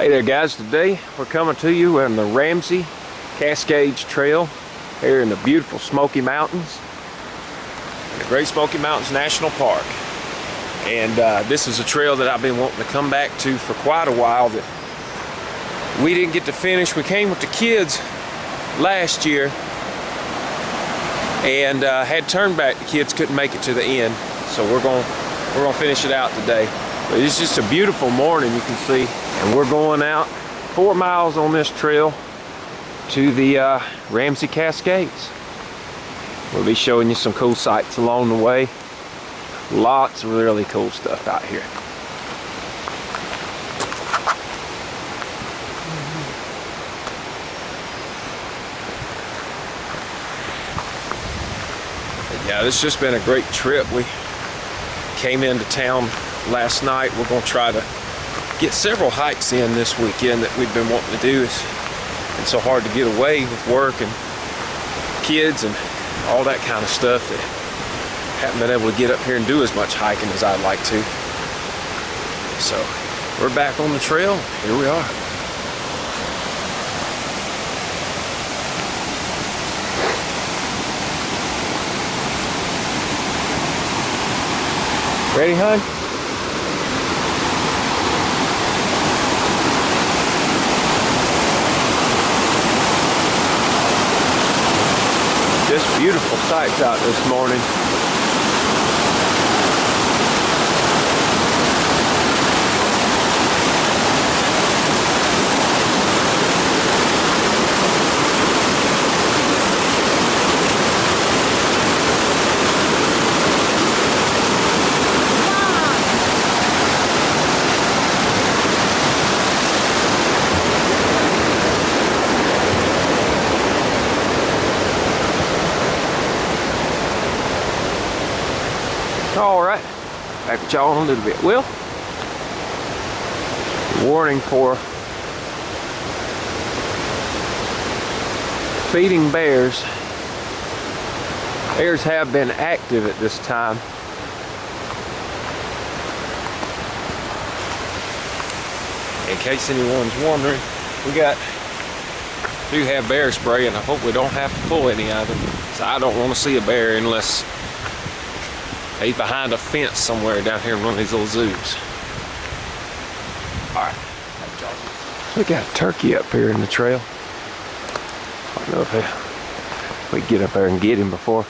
Hey there guys, today we're coming to you on the Ramsey Cascades Trail here in the beautiful Smoky Mountains, the Great Smoky Mountains National Park. And this is a trail that I've been wanting to come back to for quite a while that we didn't get to finish. We came with the kids last year and had turned back. The kids couldn't make it to the end, so we're gonna finish it out today. But it's just a beautiful morning, you can see. And we're going out 4 miles on this trail to the Ramsey Cascades. We'll be showing you some cool sights along the way. Lots of really cool stuff out here. Yeah, this has just been a great trip. We came into town last night. We're going to try to get several hikes in this weekend that we've been wanting to do. It's so hard to get away with work and kids and all that kind of stuff that haven't been able to get up here and do as much hiking as I'd like to. So we're back on the trail. Here we are. Ready, hon? Just beautiful sights out this morning. All right, back with y'all in a little bit. Will, warning for feeding bears. Bears have been active at this time. In case anyone's wondering, we do have bear spray, and I hope we don't have to pull any of them. So I don't want to see a bear unless he's behind a fence somewhere down here in one of these little zoos. All right. We got a turkey up here in the trail. I don't know if we get up there and get him before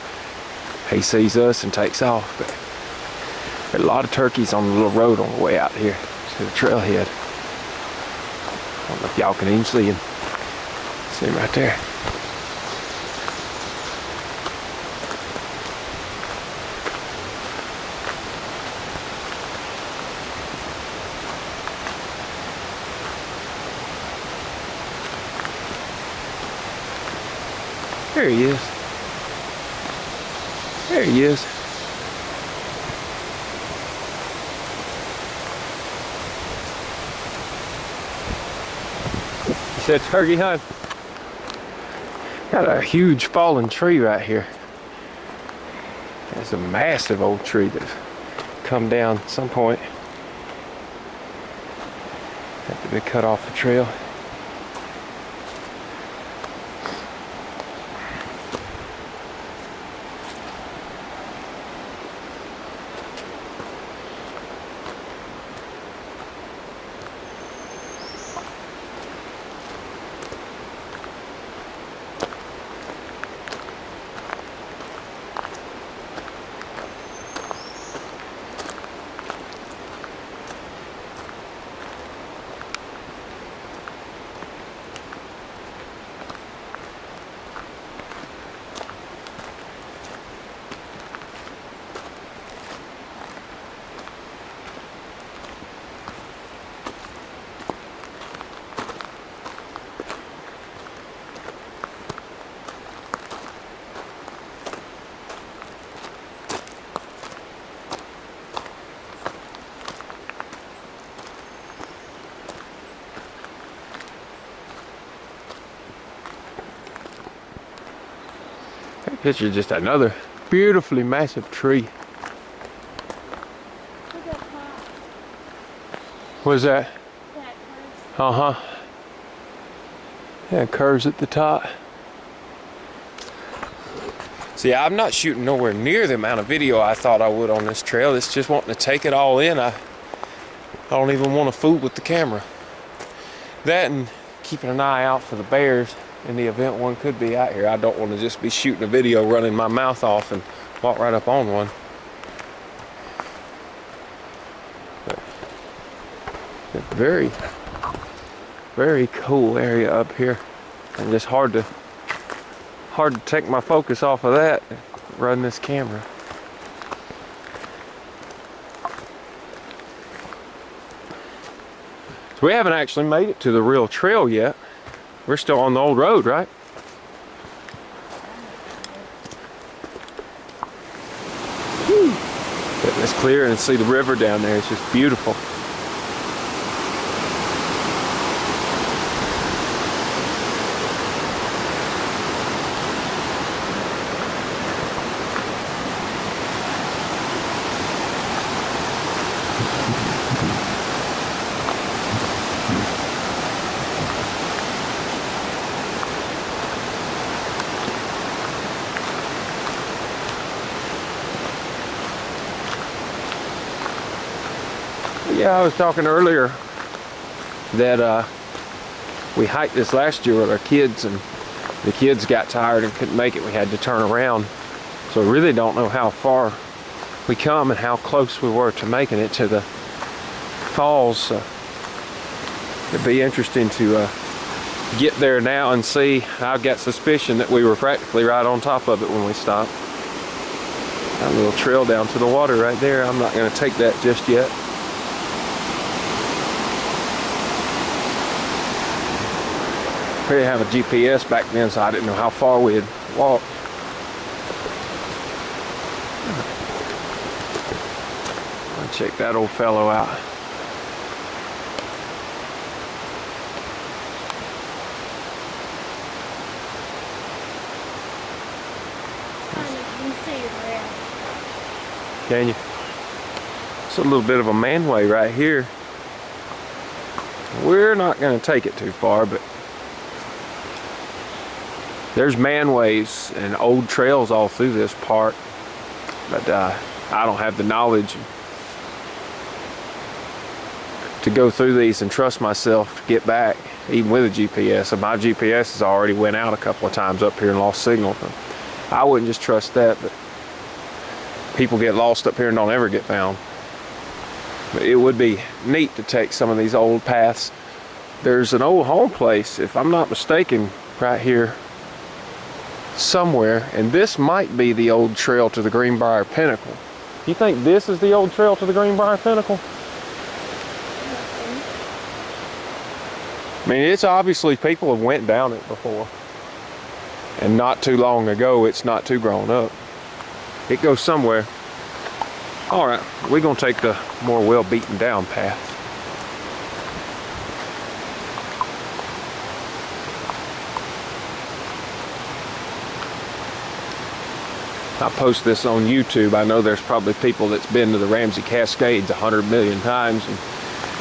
he sees us and takes off. But there are a lot of turkeys on the little road on the way out here to the trailhead. I don't know if y'all can even see him. See him right there. There he is. There he is. He said turkey hunt. Got a huge fallen tree right here. That's a massive old tree that's come down at some point. Had to be cut off the trail. Picture just another beautifully massive tree. What is that? Yeah, curves at the top. See, I'm not shooting nowhere near the amount of video I thought I would on this trail. It's just wanting to take it all in. I don't even want to fool with the camera. That and keeping an eye out for the bears in the event one could be out here. I don't want to just be shooting a video, running my mouth off and walk right up on one. But very, very cool area up here. And just hard to take my focus off of that, run this camera. So we haven't actually made it to the real trail yet. We're still on the old road, right? Let's clear and see the river down there. It's just beautiful. Yeah, I was talking earlier that we hiked this last year with our kids, and the kids got tired and couldn't make it. We had to turn around. So we really don't know how far we come and how close we were to making it to the falls. So it'd be interesting to get there now and see. I've got suspicion that we were practically right on top of it when we stopped. Got a little trail down to the water right there. I'm not going to take that just yet. We didn't have a GPS back then, so I didn't know how far we had walked. I'll check that old fellow out. Can you? It's a little bit of a manway right here. We're not going to take it too far, but there's manways and old trails all through this park, but I don't have the knowledge to go through these and trust myself to get back, even with a GPS. And my GPS has already went out a couple of times up here and lost signal. I wouldn't just trust that, but people get lost up here and don't ever get found. But it would be neat to take some of these old paths. There's an old home place, if I'm not mistaken, right here somewhere, and this might be the old trail to the Greenbrier Pinnacle. You think this is the old trail to the Greenbrier Pinnacle? I mean, it's obviously people have went down it before, and not too long ago. It's not too grown up. It goes somewhere. All right, we're gonna take the more well beaten down path. I post this on YouTube. I know there's probably people that's been to the Ramsey Cascades 100 million times and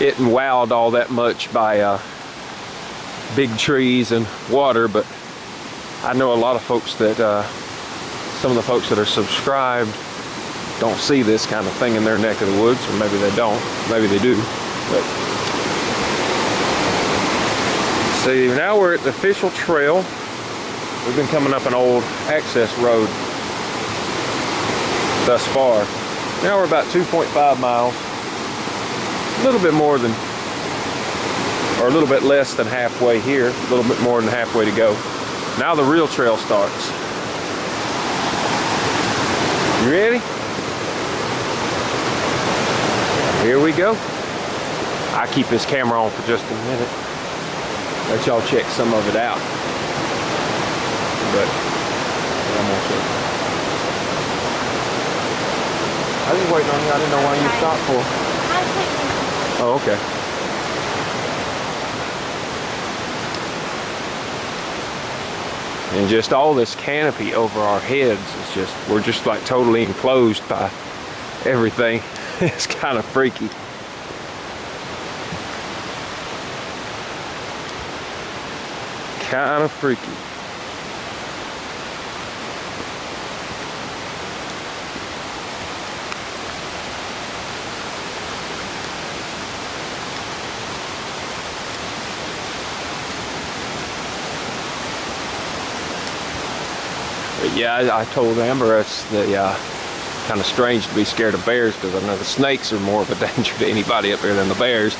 isn't wowed all that much by big trees and water, but I know a lot of folks that, some of the folks that are subscribed don't see this kind of thing in their neck of the woods, or maybe they don't, maybe they do. But see, now we're at the official trail. We've been coming up an old access road thus far. Now we're about 2.5 miles, a little bit more than, or a little bit less than halfway here, a little bit more than halfway to go. Now the real trail starts. You ready? Here we go. I keep this camera on for just a minute. Let y'all check some of it out. But I'm gonna check. I was just waiting on you. I didn't know why you stopped for. Oh, okay. And just all this canopy over our heads is just, we're just like totally enclosed by everything. It's kind of freaky. kind of freaky. But yeah, I told Amber it's kind of strange to be scared of bears, because I know the snakes are more of a danger to anybody up there than the bears.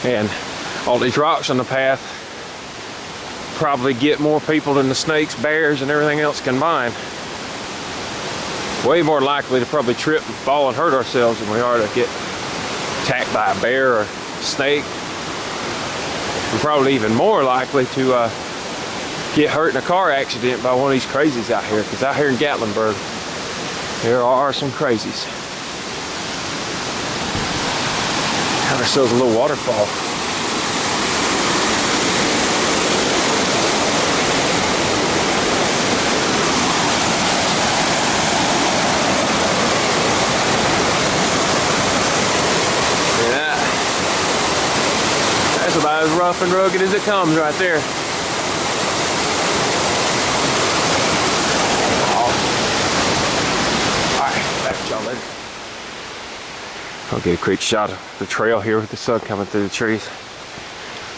And all these rocks on the path probably get more people than the snakes, bears, and everything else combined. Way more likely to probably trip and fall and hurt ourselves than we are to get attacked by a bear or a snake. We're probably even more likely to get hurt in a car accident by one of these crazies out here, because out here in Gatlinburg, there are some crazies. Got ourselves a little waterfall. Yeah. That's about as rough and rugged as it comes right there. I'll get a quick shot of the trail here with the sun coming through the trees.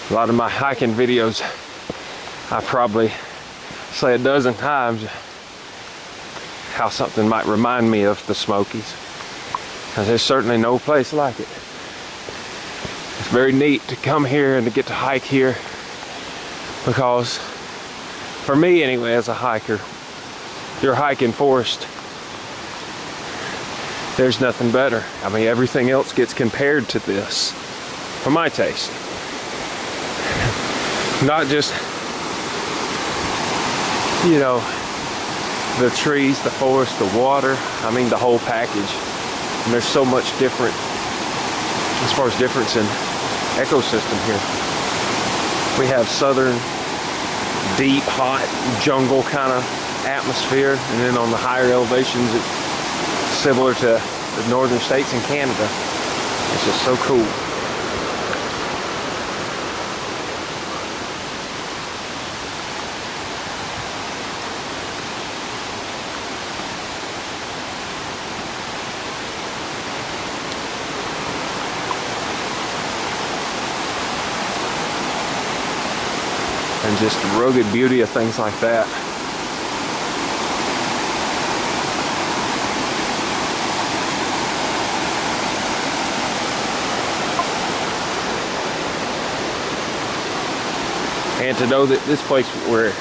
A lot of my hiking videos, I probably say a dozen times how something might remind me of the Smokies, because there's certainly no place like it. It's very neat to come here and to get to hike here, because for me anyway, as a hiker, you're hiking forest. There's nothing better. I mean, everything else gets compared to this, for my taste. Not just, you know, the trees, the forest, the water. I mean, the whole package. And there's so much different, as far as difference in ecosystem here. We have southern, deep, hot, jungle kind of atmosphere. And then on the higher elevations, it's similar to the northern states in Canada. It's just so cool. And just the rugged beauty of things like that. And to know that this place we're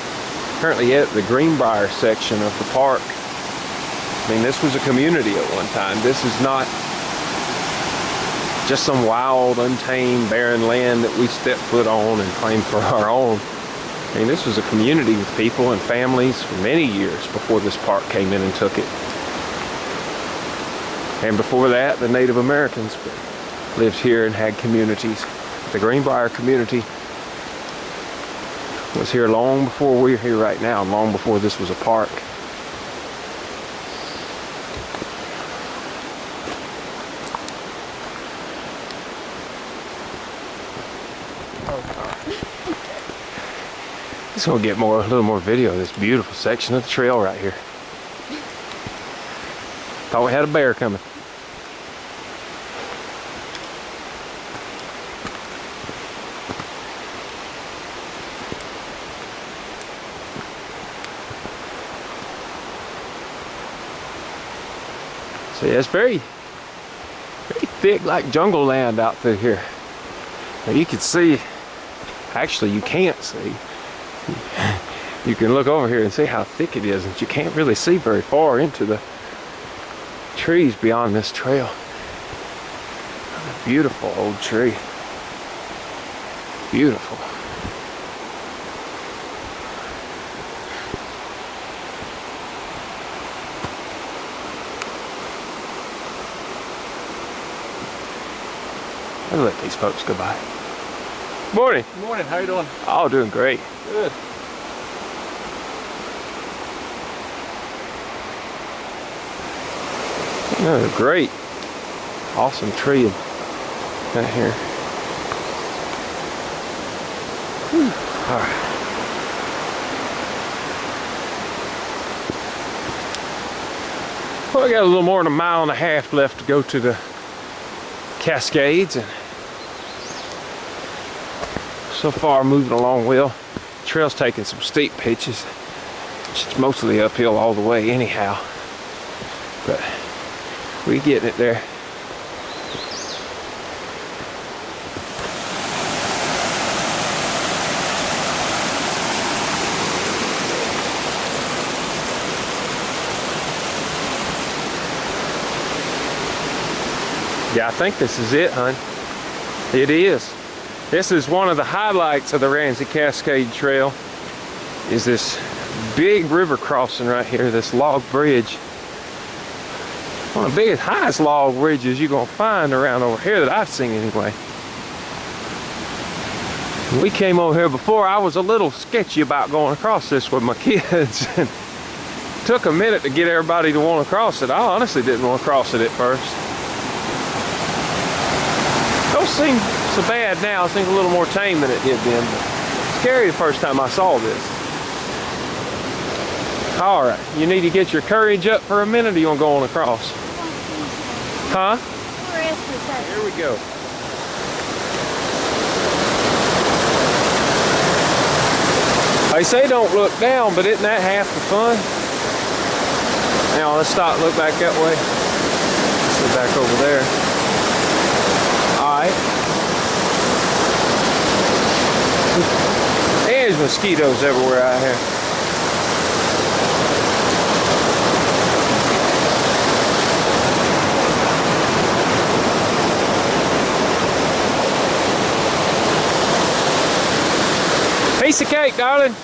currently at, the Greenbrier section of the park, I mean, this was a community at one time. This is not just some wild, untamed, barren land that we stepped foot on and claimed for our own. I mean, this was a community with people and families for many years before this park came in and took it. And before that, the Native Americans lived here and had communities. The Greenbrier community was here long before we're here right now, long before this was a park. Just gonna get a little more video of this beautiful section of the trail right here. Thought we had a bear coming. So yeah, it's very thick, like jungle land out through here. Now you can see, actually you can't see. You can look over here and see how thick it is, and you can't really see very far into the trees beyond this trail. A beautiful old tree. Beautiful. I'll let these folks go by. Morning. Good morning. How you doing? Oh, doing great. Good. Another great, awesome tree right here. Whew. All right. Well, I got a little more than a mile and a half left to go to the Cascades, and so far moving along well. The trail's taking some steep pitches. It's mostly uphill all the way anyhow, but we getting it there. Yeah, I think this is it, hon. It is. This is one of the highlights of the Ramsey Cascade Trail, is this big river crossing right here, this log bridge. One of the biggest, highest log bridges you're gonna find around over here that I've seen anyway. When we came over here before, I was a little sketchy about going across this with my kids. And took a minute to get everybody to want to cross it. I honestly didn't want to cross it at first. Don't seem so bad now. It seems a little more tame than it did then. But scary the first time I saw this. All right, you need to get your courage up for a minute, or you want to go on across? Huh? Here we go. They say don't look down, but isn't that half the fun? Now let's stop, look back that way. Let's look back over there. There's mosquitoes everywhere out here. Piece of cake, darling.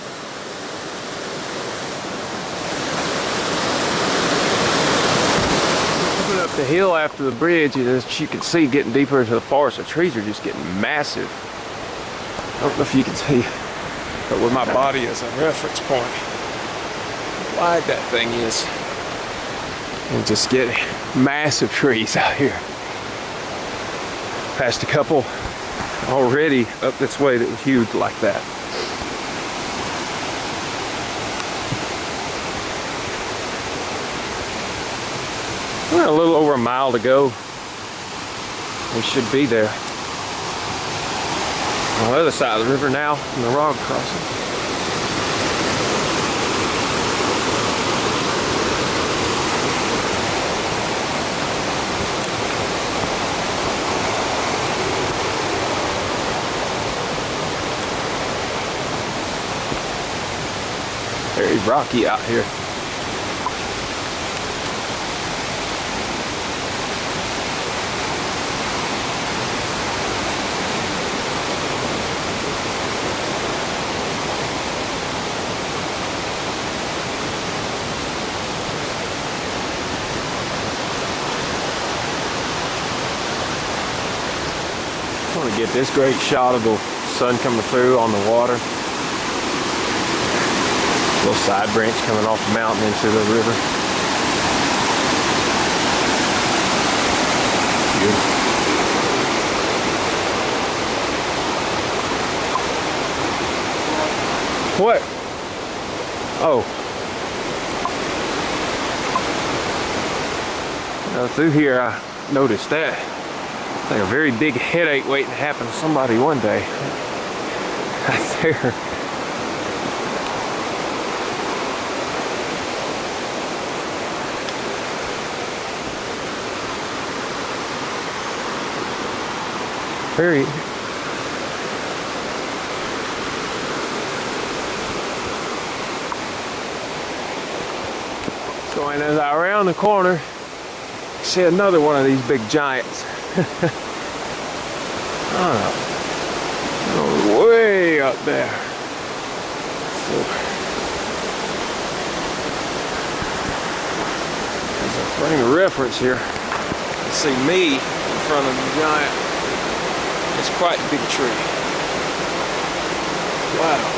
Coming up the hill after the bridge, as you can see, getting deeper into the forest, the trees are just getting massive. I don't know if you can see, but with my body as a reference point, how wide that thing is. And just getting massive trees out here. Passed a couple already up this way that was huge like that. We're a little over a mile to go. We should be there. On the other side of the river now, from the log crossing. Very rocky out here. I want to get this great shot of the sun coming through on the water. Little side branch coming off the mountain into the river. Beautiful. What? Oh. Now through here I noticed that. It's like a very big headache waiting to happen to somebody one day. Right there. Very. So and as I round the corner, I see another one of these big giants. Oh, way up there. So, as a frame of reference here, you see me in front of the giant. It's quite a big tree. Wow.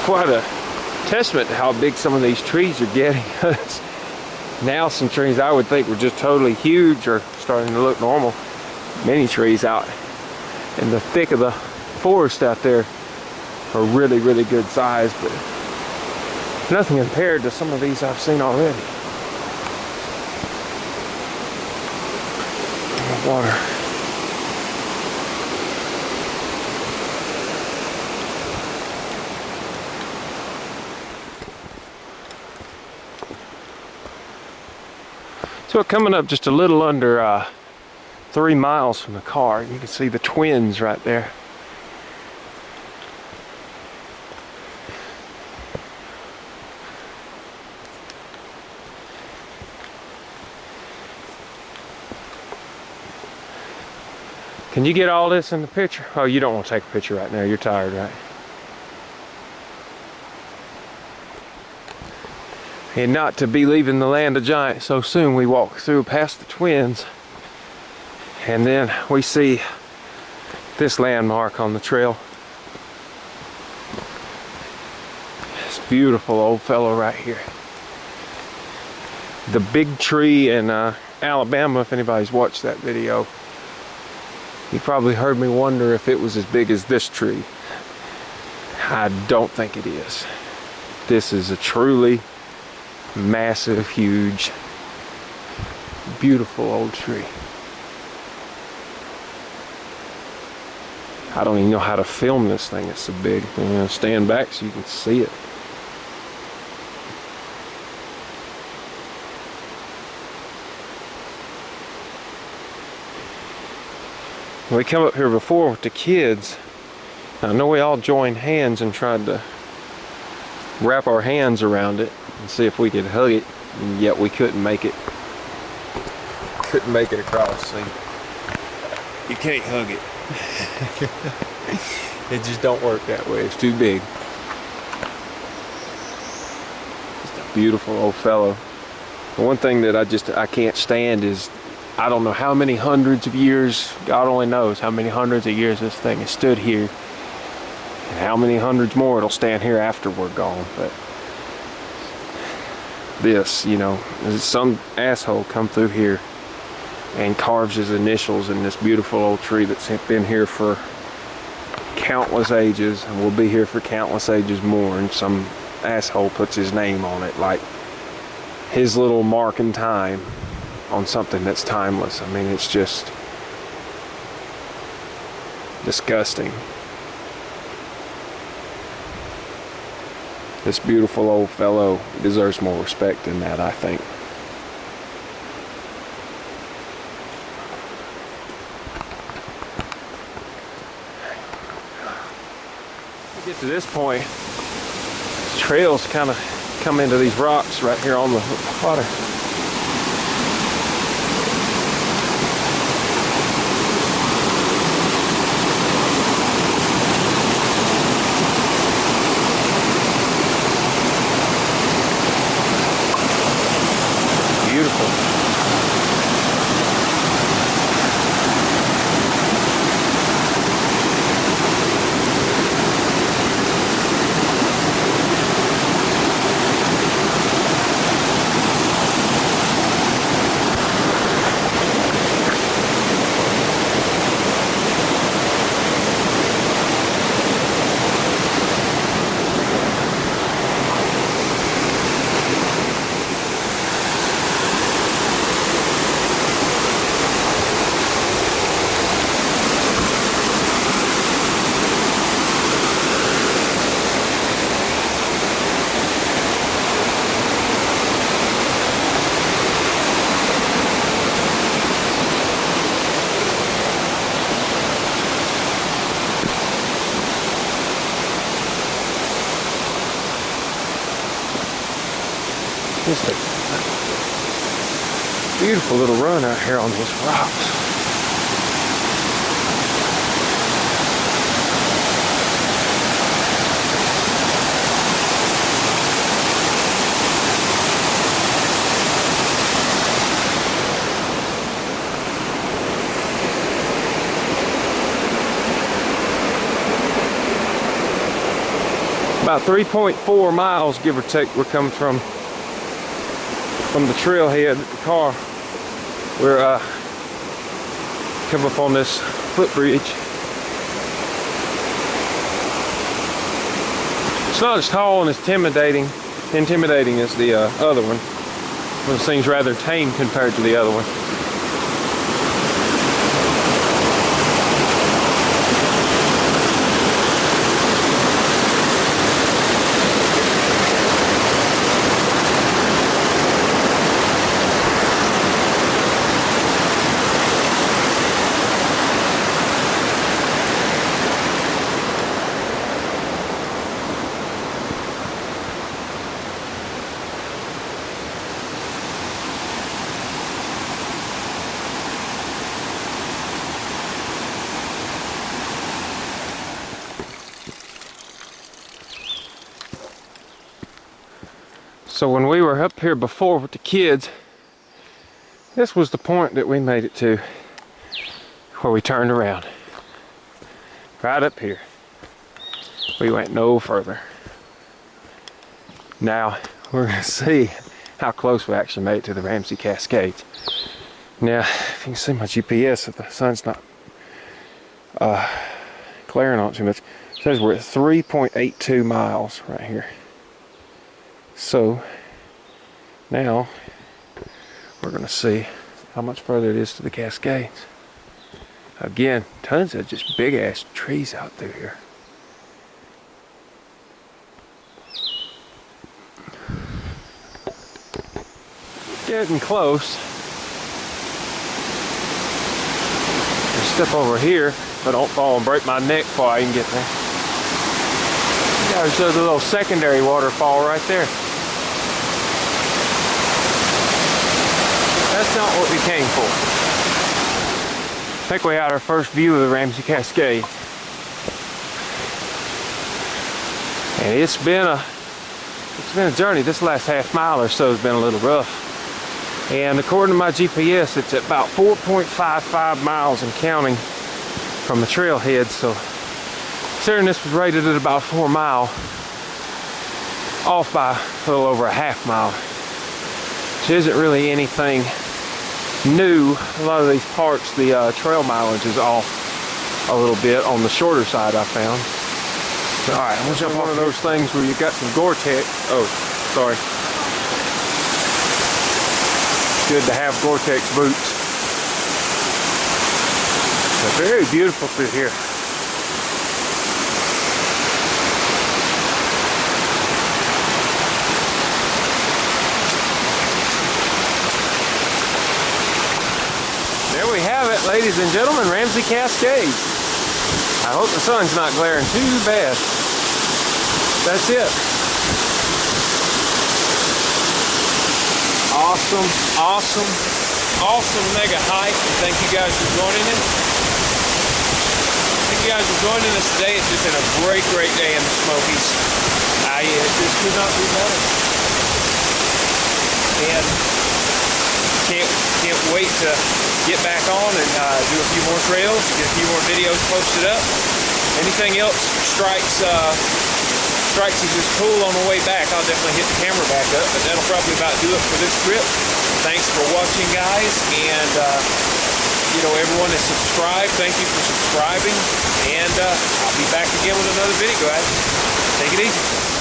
quite a testament to how big some of these trees are getting. Now some trees I would think were just totally huge are starting to look normal. Many trees out in the thick of the forest out there are really, really good size, but nothing compared to some of these I've seen already. Water. So coming up just a little under 3 miles from the car, you can see the twins right there. Can you get all this in the picture? Oh, you don't want to take a picture right now. You're tired, right? And not to be leaving the land of giants so soon, we walk through past the twins, and then we see this landmark on the trail. This beautiful old fellow right here. The big tree in Alabama, if anybody's watched that video, you probably heard me wonder if it was as big as this tree. I don't think it is. This is a truly massive, huge, beautiful old tree. I don't even know how to film this thing. It's so big. I'm gonna stand back so you can see it. We come up here before with the kids. I know we all joined hands and tried to wrap our hands around it and see if we could hug it, and yet we couldn't make it. Couldn't make it across. See, you can't hug it. It just don't work that way. It's too big. Just a beautiful old fellow. The one thing that I can't stand is, I don't know how many hundreds of years, God only knows how many hundreds of years this thing has stood here, and how many hundreds more it'll stand here after we're gone. But this, you know, some asshole come through here and carves his initials in this beautiful old tree that's been here for countless ages and will be here for countless ages more, and some asshole puts his name on it, like his little mark in time on something that's timeless. I mean, it's just disgusting. This beautiful old fellow deserves more respect than that, I think. We get to this point, trails kind of come into these rocks right here on the water. Beautiful. Just a beautiful little run out here on these rocks. About 3.4 miles, give or take, we're coming from the trailhead. The car, we're come up on this footbridge. It's not as tall and as intimidating as the other one. It seems rather tame compared to the other one. So when we were up here before with the kids, this was the point that we made it to, where we turned around. Right up here. We went no further. Now we're gonna see how close we actually made it to the Ramsey Cascades. Now, if you can see my GPS, if the sun's not glaring on it too much, it says we're at 3.82 miles right here. So now we're going to see how much further it is to the Cascades. Again, tons of just big ass trees out through here. Getting close. Step over here, but don't fall and break my neck before I can get there. Yeah, there's a little secondary waterfall right there. That's not what we came for. I think we had our first view of the Ramsey Cascade. And it's been a journey. This last half mile or so has been a little rough. And according to my GPS, it's about 4.55 miles and counting from the trailhead. So considering this was rated at about 4 miles, off by a little over a half mile, which isn't really anything new. A lot of these parts, the trail mileage is off a little bit on the shorter side, I found. All right, I'm gonna jump on one of those things where you got some Gore-Tex. Oh, sorry. Good to have Gore-Tex boots. They're very beautiful through here. There we have it, ladies and gentlemen, Ramsey Cascades. I hope the sun's not glaring too bad. That's it. Awesome mega hike, and thank you guys for joining us. Thank you guys for joining us today. It's just been a great day in the Smokies. It just could not be better. And can't wait to get back on and do a few more trails, get a few more videos posted up. Anything else strikes as just cool on the way back, I'll definitely hit the camera back up, but that'll probably about do it for this trip. Thanks for watching, guys, and everyone that's subscribed, thank you for subscribing, and I'll be back again with another video, guys. Take it easy.